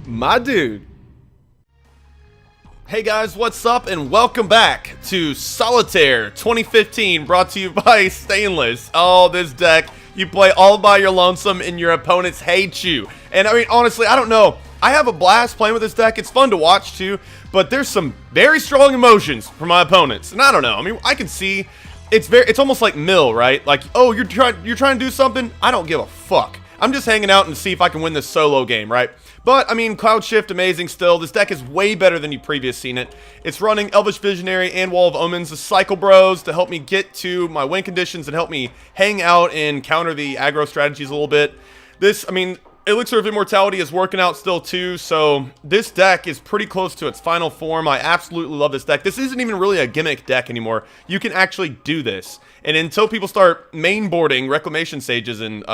My dude. Hey guys, what's up and welcome back to Solitaire 2015, brought to you by Stainless. Oh, this deck, you play all by your lonesome and your opponents hate you. And I mean, honestly, I don't know. I have a blast playing with this deck. It's fun to watch too, but there's some very strong emotions from my opponents. And I don't know. I mean, I can see it's almost like Mill, right? Like, oh, you're trying to do something? I don't give a fuck. I'm just hanging out and see if I can win this solo game, right? But, I mean, Cloud Shift, amazing still. This deck is way better than you've previously seen it. It's running Elvish Visionary and Wall of Omens, the Cycle Bros, to help me get to my win conditions and help me hang out and counter the aggro strategies a little bit. This, I mean, Elixir of Immortality is working out still too, so this deck is pretty close to its final form. I absolutely love this deck. This isn't even really a gimmick deck anymore. You can actually do this. And until people start mainboarding Reclamation Sages and,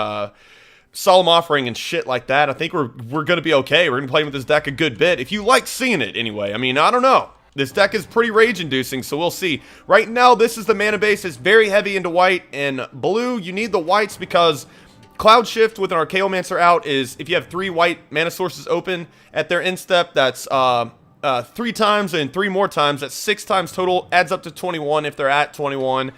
Solemn Offering and shit like that, I think we're gonna be okay. We're gonna play with this deck a good bit, if you like seeing it anyway. I mean, I don't know. This deck is pretty rage-inducing, so we'll see. Right now, this is the mana base. It's very heavy into white and blue. You need the whites because Cloud Shift with an Archaeomancer out is, if you have 3 white mana sources open at their end step, that's 3 times and 3 more times. That's 6 times total. Adds up to 21 if they're at 21.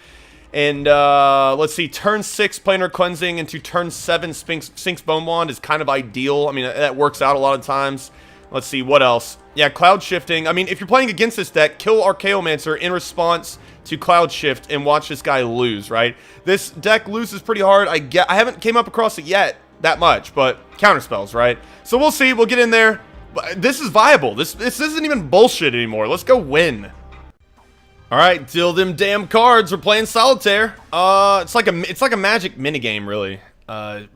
And, let's see, turn 6 Planar Cleansing into turn 7 Sphinx Bone Wand is kind of ideal. I mean, that works out a lot of times. Let's see, what else? Yeah, Cloud Shifting. I mean, if you're playing against this deck, kill Archaeomancer in response to Cloud Shift and watch this guy lose, right? This deck loses pretty hard. I haven't came up across it yet that much, but counterspells, right? So we'll see. We'll get in there. But this is viable. This isn't even bullshit anymore. Let's go win. Alright, deal them damn cards. We're playing Solitaire. It's like a Magic minigame, really.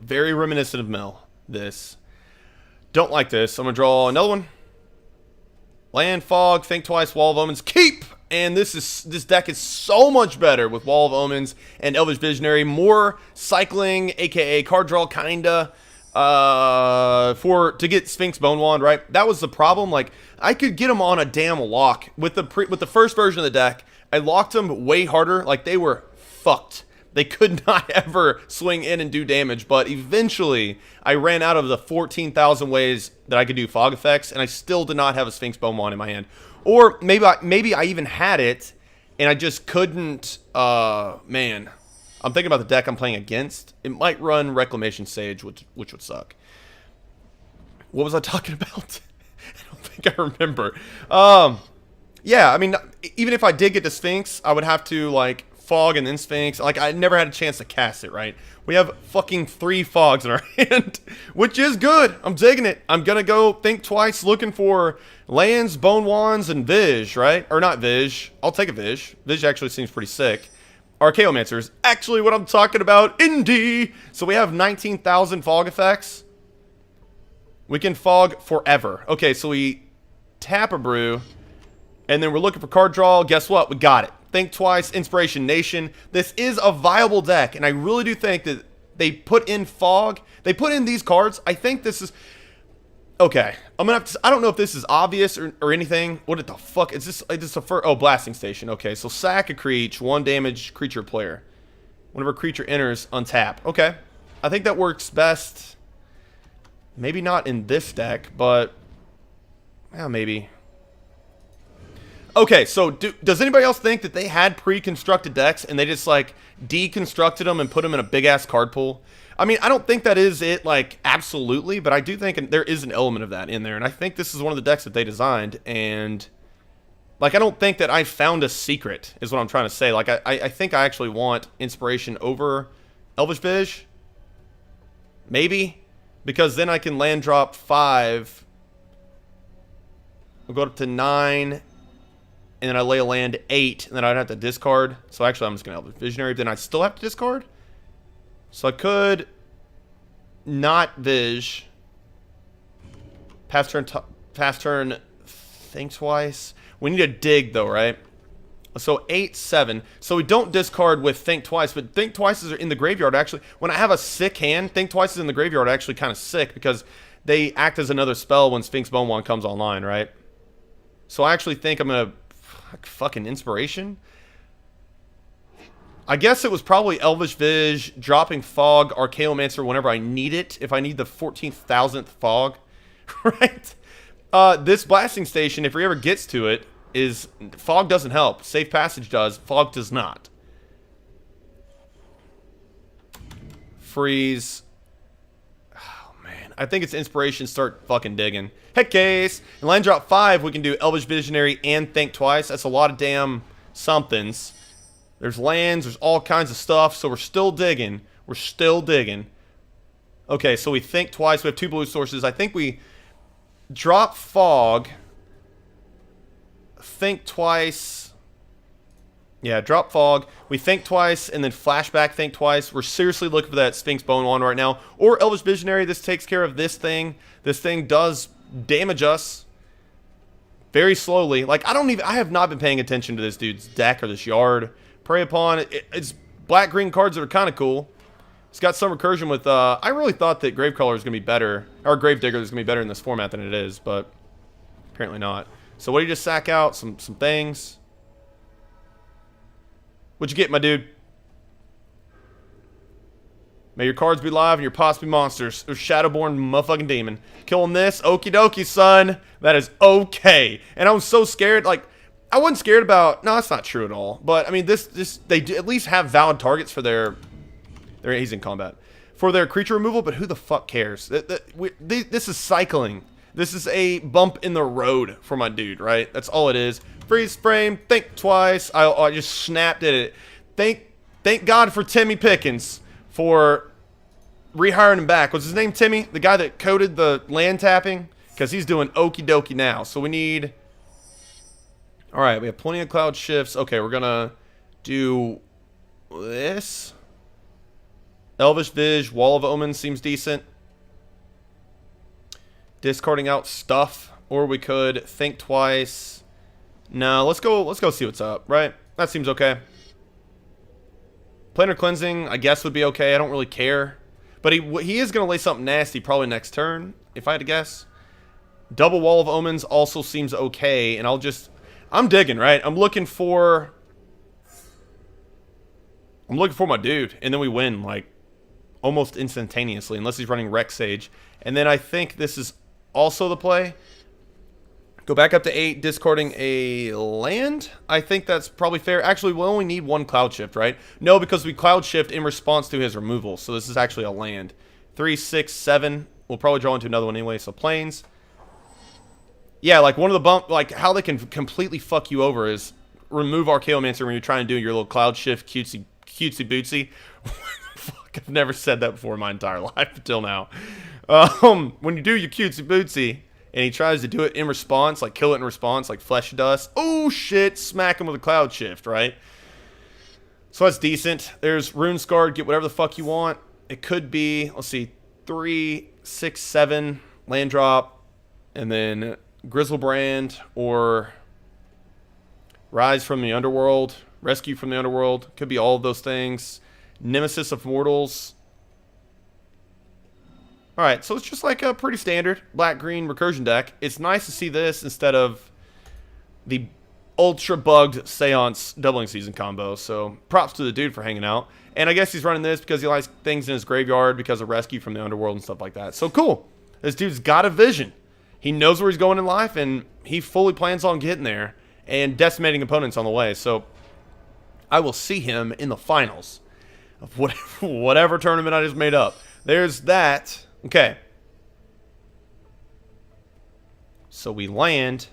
Very reminiscent of Mill, this. Don't like this. I'm gonna draw another one. Land, Fog, Think Twice, Wall of Omens, keep! And this deck is so much better with Wall of Omens and Elvish Visionary. More cycling, aka card draw, kinda. To get Sphinx Bone Wand, right? That was the problem. Like, I could get them on a damn lock with the first version of the deck. I locked them way harder. Like, they were fucked. They could not ever swing in and do damage. But eventually, I ran out of the 14,000 ways that I could do fog effects, and I still did not have a Sphinx Bone Wand in my hand. Or maybe I even had it, and I just couldn't. Man. I'm thinking about the deck I'm playing against. It might run Reclamation Sage, which would suck. What was I talking about? I don't think I remember. Yeah, I mean, even if I did get to Sphinx, I would have to, like, Fog and then Sphinx. Like, I never had a chance to cast it, right? We have fucking 3 Fogs in our hand, which is good. I'm digging it. I'm gonna go think twice looking for lands, Bone Wands, and Vij, right? Or not Vij. I'll take a Vij. Vij actually seems pretty sick. Archaeomancer is actually what I'm talking about. Indie! So we have 19,000 fog effects. We can fog forever. Okay, so we tap a brew, and then we're looking for card draw. Guess what? We got it. Think Twice, Inspiration Nation. This is a viable deck, and I really do think that they put in fog. They put in these cards. I think this is... Okay, I'm gonna have to, I don't know if this is obvious or anything. What the fuck is this? Is this a oh, Blasting Station. Okay, so sack a creature, 1 damage creature player. Whenever creature enters, untap. Okay, I think that works best. Maybe not in this deck, but yeah, maybe. Okay, so does anybody else think that they had pre-constructed decks and they just like deconstructed them and put them in a big ass card pool? I mean, I don't think that is it, like, absolutely, but I do think there is an element of that in there, and I think this is one of the decks that they designed, and, like, I don't think that I found a secret, is what I'm trying to say. Like, I think I actually want Inspiration over Elvish Vij. Maybe. Because then I can land drop 5. We'll go up to 9, and then I lay a land 8, and then I'd have to discard. So, actually, I'm just going to Elvish Visionary, but then I still have to discard? So I could not Vij. Pass turn, think twice. We need to dig though, right? So 8, 7. So we don't discard with Think Twice, but Think Twice are in the graveyard actually. When I have a sick hand, Think Twice is in the graveyard actually kind of sick because they act as another spell when Sphinx Bone Wand comes online, right? So I actually think I'm gonna fucking Inspiration. I guess it was probably Elvish Vij, dropping Fog, Archaeomancer whenever I need it. If I need the 14,000th Fog. right? This blasting station, if he ever gets to it, is fog doesn't help. Safe passage does. Fog does not. Freeze. Oh, man. I think it's inspiration. Start fucking digging. Head case. In land drop 5, we can do Elvish Visionary and Think Twice. That's a lot of damn somethings. There's lands. There's all kinds of stuff. So we're still digging. We're still digging. Okay, so we Think Twice. We have 2 blue sources. I think we drop Fog. Think Twice. Yeah, drop Fog. We Think Twice, and then flashback Think Twice. We're seriously looking for that Sphinx Bone Wand right now. Or Elvish Visionary. This takes care of this thing. This thing does damage us very slowly. Like, I have not been paying attention to this dude's deck or this yard. Prey Upon. It's black-green cards that are kind of cool. It's got some recursion with, I really thought that Gravecaller is going to be better, or Gravedigger is going to be better in this format than it is, but apparently not. So what do you just sack out? Some things. What'd you get, my dude? May your cards be live and your pots be monsters. There's Shadowborn motherfucking demon. Killing this? Okie dokie, son. That is okay. And I was so scared. Like, I wasn't scared about... No, that's not true at all. But, I mean, they do at least have valid targets for their... He's in combat. For their creature removal, but who the fuck cares? This is cycling. This is a bump in the road for my dude, right? That's all it is. Freeze frame, Think Twice. I just snapped at it. Thank God for Timmy Pickens for rehiring him back. Was his name Timmy? The guy that coded the land tapping? Because he's doing okie dokie now. So we need... Alright, we have plenty of cloud shifts. Okay, we're gonna do this. Elvish Viz, Wall of Omens seems decent. Discarding out stuff. Or we could Think Twice. No, let's go see what's up, right? That seems okay. Planar Cleansing, I guess, would be okay. I don't really care. But he is going to lay something nasty probably next turn, if I had to guess. Double Wall of Omens also seems okay. And I'm digging, right? I'm looking for my dude. And then we win, like, almost instantaneously. Unless he's running Rex Sage. And then I think this is also the play. Go back up to 8, discarding a land. I think that's probably fair. Actually, we'll only need 1 Cloud Shift, right? No, because we Cloud Shift in response to his removal. So this is actually a land. 3, 6, 7. We'll probably draw into another one anyway. So Plains. Yeah, like one of the like how they can completely fuck you over is remove Archaeomancer when you're trying to do your little Cloud Shift cutesy bootsy. Fuck, I've never said that before in my entire life until now. When you do your cutesy bootsy, and he tries to do it in response, like kill it in response, like Flesh Dust. Oh shit, smack him with a Cloud Shift, right? So that's decent. There's Rune Scarred, get whatever the fuck you want. It could be, let's see, 3, 6, 7, land drop, and then Grizzlebrand, or Rise from the Underworld, Rescue from the Underworld. Could be all of those things. Nemesis of Mortals. Alright, so it's just like a pretty standard black-green recursion deck. It's nice to see this instead of the ultra-bugged Seance Doubling Season combo. So props to the dude for hanging out. And I guess he's running this because he likes things in his graveyard because of Rescue from the Underworld and stuff like that. So cool. This dude's got a vision. He knows where he's going in life, and he fully plans on getting there and decimating opponents on the way. So I will see him in the finals of whatever tournament I just made up. There's that. Okay. So we land.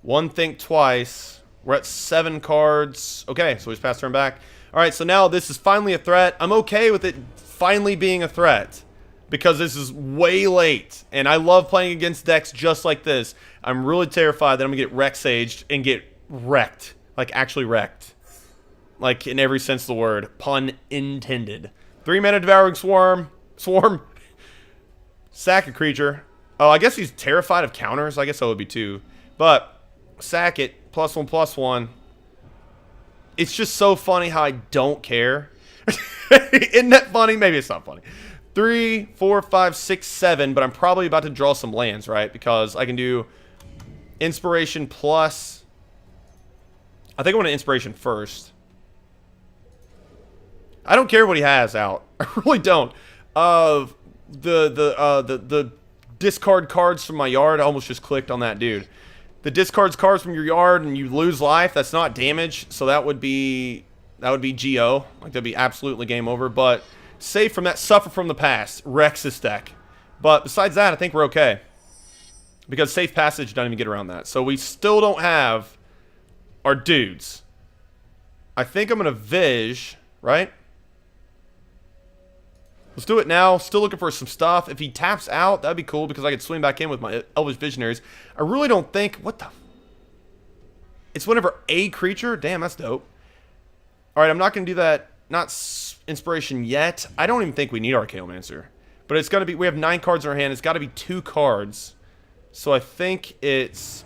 1 Think Twice. We're at 7 cards. Okay, so we just passed turn back. Alright, so now this is finally a threat. I'm okay with it finally being a threat, because this is way late. And I love playing against decks just like this. I'm really terrified that I'm going to get Rex Saged and get wrecked. Like, actually wrecked. Like, in every sense of the word. Pun intended. 3-mana Devouring Swarm. Sack a creature. Oh, I guess he's terrified of counters. I guess that would be 2. But, sack it. +1/+1. It's just so funny how I don't care. Isn't that funny? Maybe it's not funny. 3, 4, 5, 6, 7. But I'm probably about to draw some lands, right? Because I can do Inspiration plus... I think I want an Inspiration first. I don't care what he has out. I really don't. The discard cards from my yard. I almost just clicked on that dude. The discards cards from your yard and you lose life. That's not damage, so that would be GO. Like, that'd be absolutely game over. But save from that, suffer from the past. Wrecks this deck. But besides that, I think we're okay. Because safe passage doesn't even get around that. So we still don't have our dudes. I think I'm going to Viz, right? Let's do it now. Still looking for some stuff. If he taps out, that'd be cool because I could swing back in with my Elvish Visionaries. I really don't think... What the... It's whenever a creature? Damn, that's dope. Alright, I'm not going to do that. Not Inspiration yet. I don't even think we need Archaeomancer. But it's got to be... We have 9 cards in our hand. It's got to be 2 cards. So I think it's...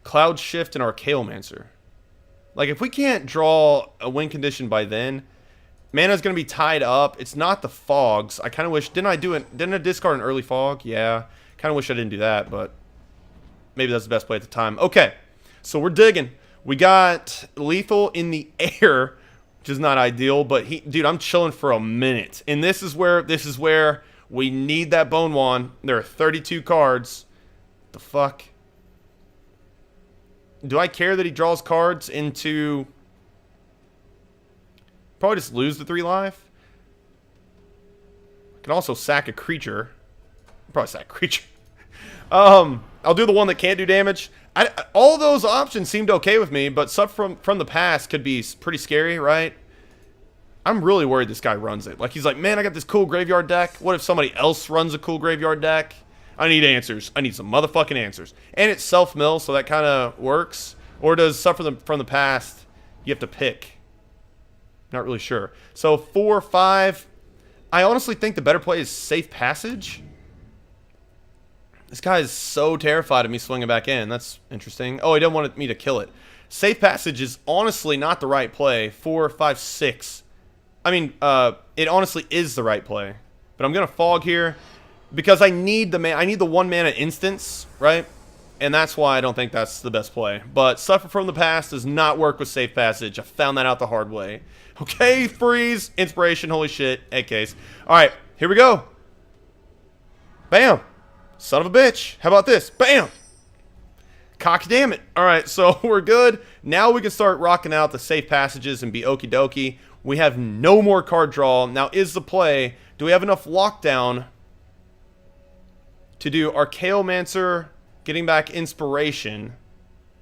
Cloud Shift and Archaeomancer. Like, if we can't draw a win condition by then, mana's going to be tied up. It's not the fogs. I kind of wish... Didn't I discard an early fog? Yeah. Kind of wish I didn't do that, but maybe that's the best play at the time. Okay. So we're digging. We got lethal in the air, which is not ideal, but dude, I'm chilling for a minute. And this is where we need that Bone Wand. There are 32 cards. What the fuck? Do I care that he draws cards into... Probably just lose the 3 life. I can also sack a creature. Probably sack a creature. I'll do the one that can't do damage. All those options seemed okay with me, but stuff from the past could be pretty scary, right? I'm really worried this guy runs it. Like, he's like, man, I got this cool graveyard deck. What if somebody else runs a cool graveyard deck? I need answers. I need some motherfucking answers. And it's self-mill, so that kind of works. Or does suffer from the past, you have to pick? Not really sure. So 4, 5. I honestly think the better play is safe passage. This guy is so terrified of me swinging back in. That's interesting. Oh, he didn't want me to kill it. Safe passage is honestly not the right play. 4, 5, 6. I mean, it honestly is the right play. But I'm going to fog here. Because I need the 1 mana instance, right? And that's why I don't think that's the best play. But Suffer from the Past does not work with Safe Passage. I found that out the hard way. Okay, freeze, inspiration, holy shit, egg case. Alright, here we go. Bam. Son of a bitch. How about this? Bam. Cock damn it. Alright, so we're good. Now we can start rocking out the Safe Passages and be okie dokie. We have no more card draw. Now is the play, do we have enough lockdown to do Archaeomancer, getting back Inspiration,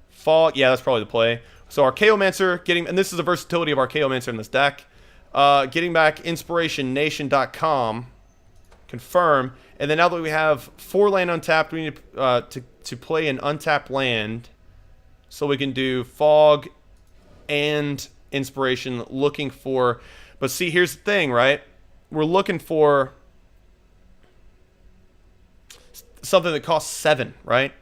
Fog? Yeah, that's probably the play. So Archaeomancer, and this is the versatility of Archaeomancer in this deck. Getting back InspirationNation.com, confirm, and then now that we have 4 land untapped, we need to play an untapped land, so we can do Fog and Inspiration, looking for. But see, here's the thing, right? We're looking for something that costs 7, right?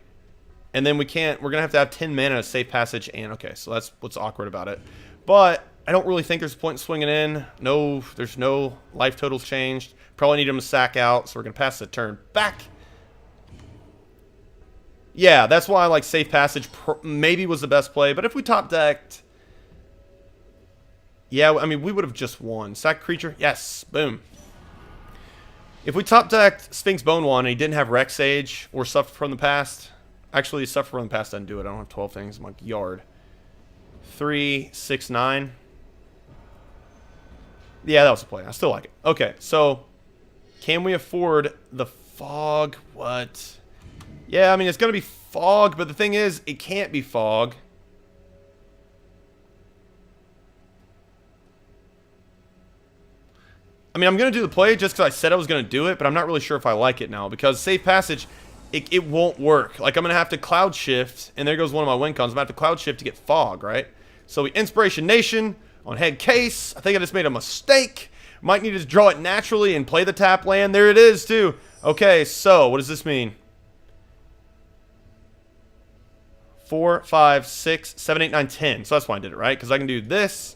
And then we're gonna have to have 10 mana, safe passage, and okay, so that's what's awkward about it. But I don't really think there's a point in swinging in. No, there's no life totals changed. Probably need him to sack out, so we're gonna pass the turn back. Yeah, that's why I like safe passage. Maybe was the best play, but if we top decked, yeah, I mean we would have just won. Sack creature, yes, boom. If we top decked Sphinx Bone Wand and he didn't have Rex Sage or Suffer from the Past, actually Suffer from the Past doesn't do it. I don't have 12 things in my yard. 3, 6, 9. Yeah, that was a play. I still like it. Okay, so can we afford the Fog? What? Yeah, I mean it's gonna be Fog, but the thing is, it can't be Fog. I mean, I'm going to do the play just because I said I was going to do it, but I'm not really sure if I like it now. Because Safe Passage, it won't work. Like, I'm going to have to Cloud Shift, and there goes one of my win cons. I'm going to have to Cloud Shift to get Fog, right? So we Inspiration Nation on head case. I think I just made a mistake. Might need to draw it naturally and play the tap land. There it is, too. Okay, so what does this mean? 4, 5, 6, 7, 8, 9, 10. So that's why I did it, right? Because I can do this.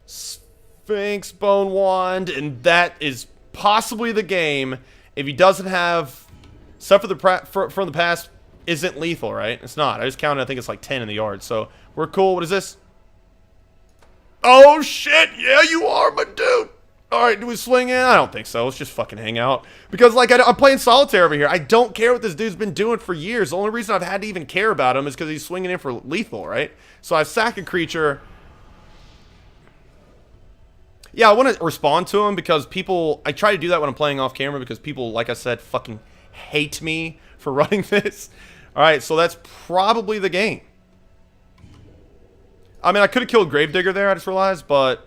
Sphinx Bone Wand, and that is possibly the game. If he doesn't have stuff from the past, isn't lethal, right? It's not. I just counted. I think it's like 10 in the yard. So we're cool. What is this? Oh shit! Yeah, you are, my dude. Alright, do we swing in? I don't think so. Let's just fucking hang out. Because, like, I'm playing solitaire over here. I don't care what this dude's been doing for years. The only reason I've had to even care about him is because he's swinging in for lethal, right? So I sack a creature. Yeah, I want to respond to him because people... I try to do that when I'm playing off camera because people, like I said, fucking hate me for running this. Alright, so that's probably the game. I mean, I could have killed Gravedigger there, I just realized, but...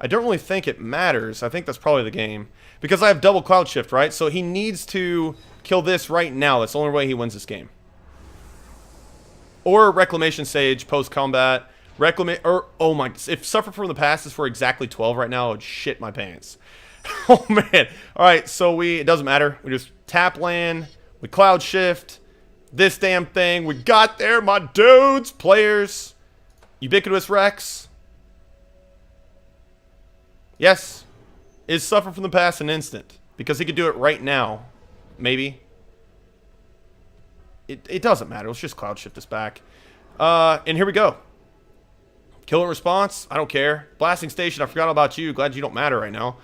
I don't really think it matters. I think that's probably the game. Because I have double Cloud Shift, right? So he needs to kill this right now. That's the only way he wins this game. Or Reclamation Sage post-combat. Oh my... If Suffer from the Past is for exactly 12 right now, I would shit my pants. Oh man. Alright, so it doesn't matter. We just tap land. We Cloud Shift. This damn thing. We got there, my dudes. Players. Ubiquitous Rex. Yes. Is Suffer from the Past an instant? Because he could do it right now. Maybe. It doesn't matter. Let's just Cloud Shift this back. And here we go. Kill in response. I don't care. Blasting Station. I forgot all about you. Glad you don't matter right now.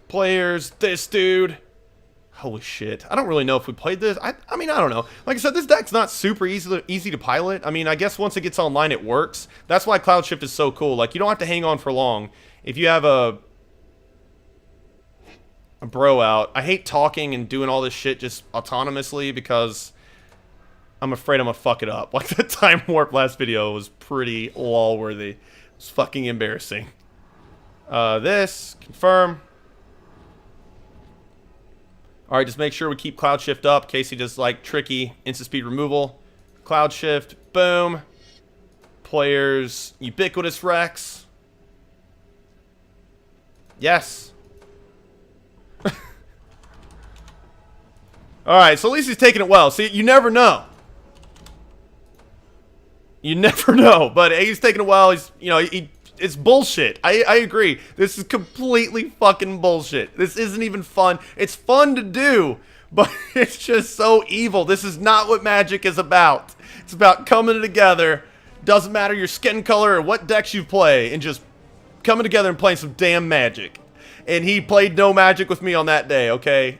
Players. This dude. Holy shit. I don't really know if we played this. I mean, I don't know. Like I said, this deck's not super easy to pilot. I mean, I guess once it gets online, it works. That's why Cloud Shift is so cool. Like, you don't have to hang on for long. If you have a bro out. I hate talking and doing all this shit just autonomously because I'm afraid I'm gonna fuck it up. Like, the Time Warp last video was pretty lol-worthy. It was fucking embarrassing. This. Confirm. Alright, just make sure we keep Cloud Shift up in case he does, like, tricky instant speed removal. Cloud Shift. Boom. Players. Ubiquitous Rex. Yes. Alright, so at least he's taking it well. See, you never know. You never know. But he's taking it well. He's, you know, it's bullshit. I agree. This is completely fucking bullshit. This isn't even fun. It's fun to do, but it's just so evil. This is not what Magic is about. It's about coming together. Doesn't matter your skin color or what decks you play, and just coming together and playing some damn Magic. And he played no Magic with me on that day, okay?